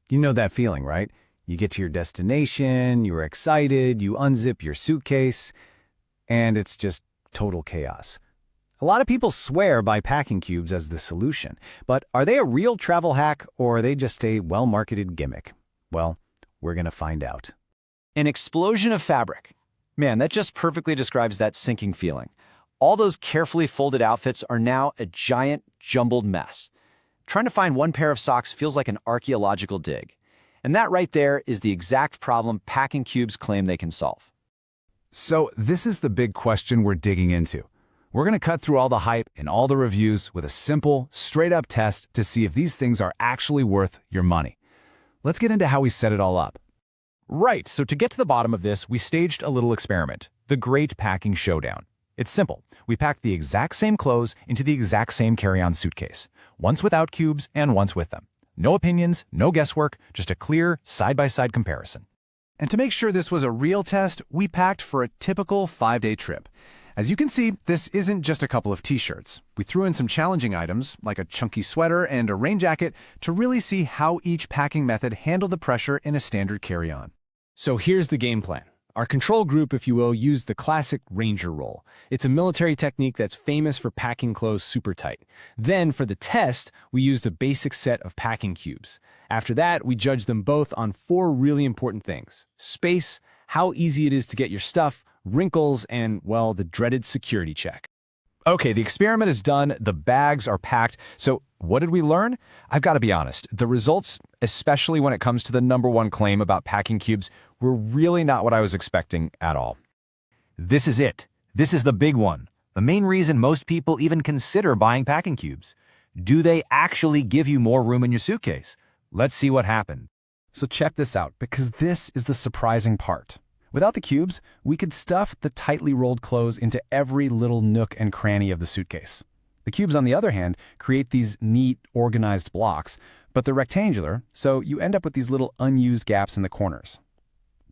You know that feeling, right? You get to your destination, you're excited, you unzip your suitcase, and it's just total chaos. A lot of people swear by packing cubes as the solution, but are they a real travel hack or are they just a well-marketed gimmick? Well, we're going to find out. An explosion of fabric. Man, that just perfectly describes that sinking feeling. All those carefully folded outfits are now a giant, jumbled mess. Trying to find one pair of socks feels like an archaeological dig. And that right there is the exact problem packing cubes claim they can solve. So this is the big question we're digging into. We're going to cut through all the hype and all the reviews with a simple, straight-up test to see if these things are actually worth your money. Let's get into how we set it all up. Right, so to get to the bottom of this, we staged a little experiment, the Great Packing Showdown. It's simple. We packed the exact same clothes into the exact same carry-on suitcase, once without cubes and once with them. No opinions, no guesswork, just a clear, side-by-side comparison. And to make sure this was a real test, we packed for a typical 5-day trip. As you can see, this isn't just a couple of t-shirts. We threw in some challenging items, like a chunky sweater and a rain jacket, to really see how each packing method handled the pressure in a standard carry-on. So here's the game plan. Our control group, if you will, used the classic Ranger roll. It's a military technique that's famous for packing clothes super tight. Then, for the test, we used a basic set of packing cubes. After that, we judged them both on 4 really important things: space, how easy it is to get your stuff, wrinkles, and, well, the dreaded security check. Okay, the experiment is done, the bags are packed, so what did we learn? I've got to be honest, the results, especially when it comes to the #1 claim about packing cubes, were really not what I was expecting at all. This is it. This is the big one. The main reason most people even consider buying packing cubes. Do they actually give you more room in your suitcase? Let's see what happened. So check this out, because this is the surprising part. Without the cubes, we could stuff the tightly rolled clothes into every little nook and cranny of the suitcase. The cubes, on the other hand, create these neat, organized blocks, but they're rectangular, so you end up with these little unused gaps in the corners.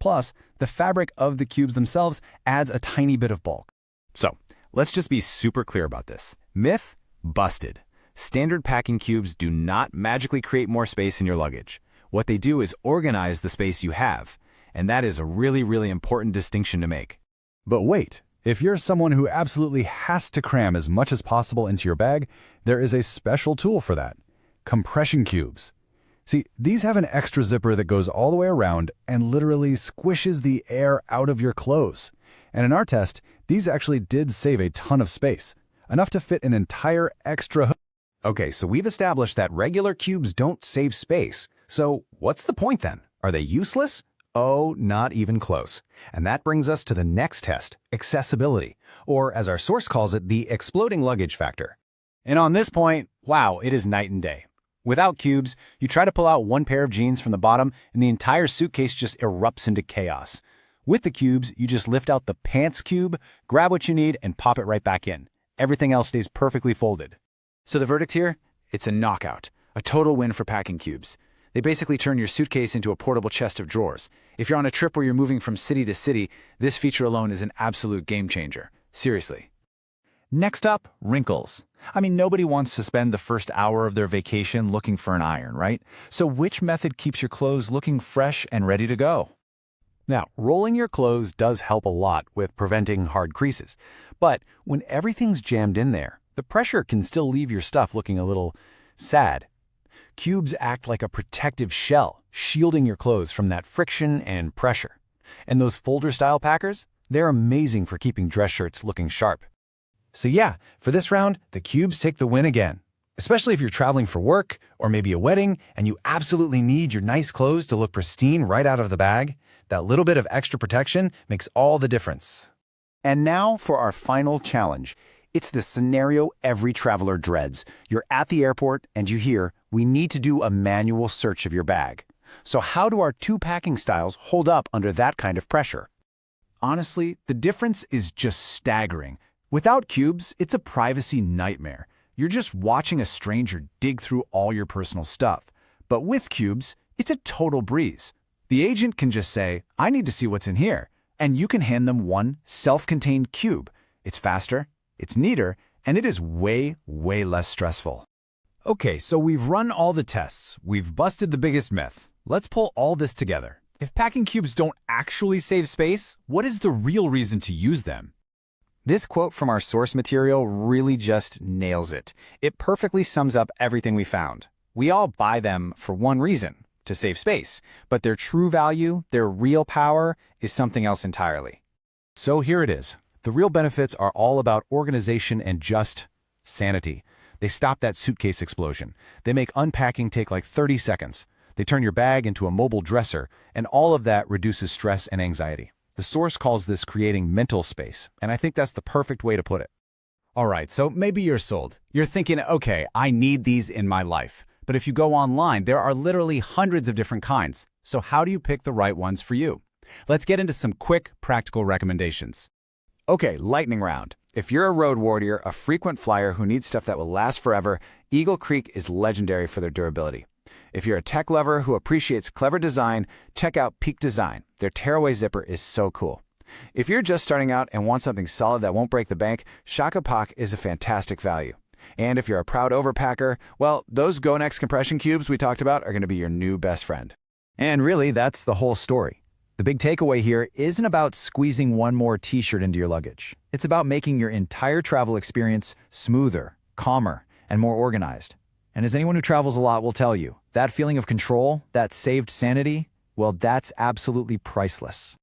Plus, the fabric of the cubes themselves adds a tiny bit of bulk. So, let's just be super clear about this. Myth busted. Standard packing cubes do not magically create more space in your luggage. What they do is organize the space you have, and that is a really, really important distinction to make. But wait, if you're someone who absolutely has to cram as much as possible into your bag, there is a special tool for that: compression cubes. See, these have an extra zipper that goes all the way around and literally squishes the air out of your clothes. And in our test, these actually did save a ton of space, enough to fit an entire extra hook. Okay, so we've established that regular cubes don't save space. So what's the point then? Are they useless? Oh, not even close. And that brings us to the next test, accessibility, or as our source calls it, the exploding luggage factor. And on this point, wow, it is night and day. Without cubes, you try to pull out one pair of jeans from the bottom and the entire suitcase just erupts into chaos. With the cubes, you just lift out the pants cube, grab what you need, and pop it right back in. Everything else stays perfectly folded. So the verdict here? It's a knockout. A total win for packing cubes. They basically turn your suitcase into a portable chest of drawers. If you're on a trip where you're moving from city to city, this feature alone is an absolute game changer. Seriously. Next up, wrinkles. I mean, nobody wants to spend the first hour of their vacation looking for an iron, right? So which method keeps your clothes looking fresh and ready to go? Now, rolling your clothes does help a lot with preventing hard creases. But when everything's jammed in there, the pressure can still leave your stuff looking a little sad. Cubes act like a protective shell, shielding your clothes from that friction and pressure. And those folder-style packers, they're amazing for keeping dress shirts looking sharp. So yeah, for this round, the cubes take the win again. Especially if you're traveling for work or maybe a wedding and you absolutely need your nice clothes to look pristine right out of the bag, that little bit of extra protection makes all the difference. And now for our final challenge. It's the scenario every traveler dreads. You're at the airport and you hear, "We need to do a manual search of your bag." So how do our 2 packing styles hold up under that kind of pressure? Honestly, the difference is just staggering. Without cubes, it's a privacy nightmare. You're just watching a stranger dig through all your personal stuff. But with cubes, it's a total breeze. The agent can just say, "I need to see what's in here," and you can hand them one self-contained cube. It's faster, it's neater, and it is way, way less stressful. Okay, so we've run all the tests. We've busted the biggest myth. Let's pull all this together. If packing cubes don't actually save space, what is the real reason to use them? This quote from our source material really just nails it. It perfectly sums up everything we found. We all buy them for one reason, to save space, but their true value, their real power, is something else entirely. So here it is. The real benefits are all about organization and just sanity. They stop that suitcase explosion. They make unpacking take like 30 seconds. They turn your bag into a mobile dresser, and all of that reduces stress and anxiety. The source calls this creating mental space, and I think that's the perfect way to put it. All right, so maybe you're sold. You're thinking, okay, I need these in my life. But if you go online, there are literally hundreds of different kinds. So how do you pick the right ones for you? Let's get into some quick, practical recommendations. Okay, lightning round. If you're a road warrior, a frequent flyer who needs stuff that will last forever, Eagle Creek is legendary for their durability. If you're a tech lover who appreciates clever design, check out Peak Design. Their tearaway zipper is so cool. If you're just starting out and want something solid that won't break the bank, Shaka Pak is a fantastic value. And if you're a proud overpacker, well, those GoNex compression cubes we talked about are going to be your new best friend. And really, that's the whole story. The big takeaway here isn't about squeezing one more t-shirt into your luggage. It's about making your entire travel experience smoother, calmer, and more organized. And as anyone who travels a lot will tell you, that feeling of control, that saved sanity, well, that's absolutely priceless.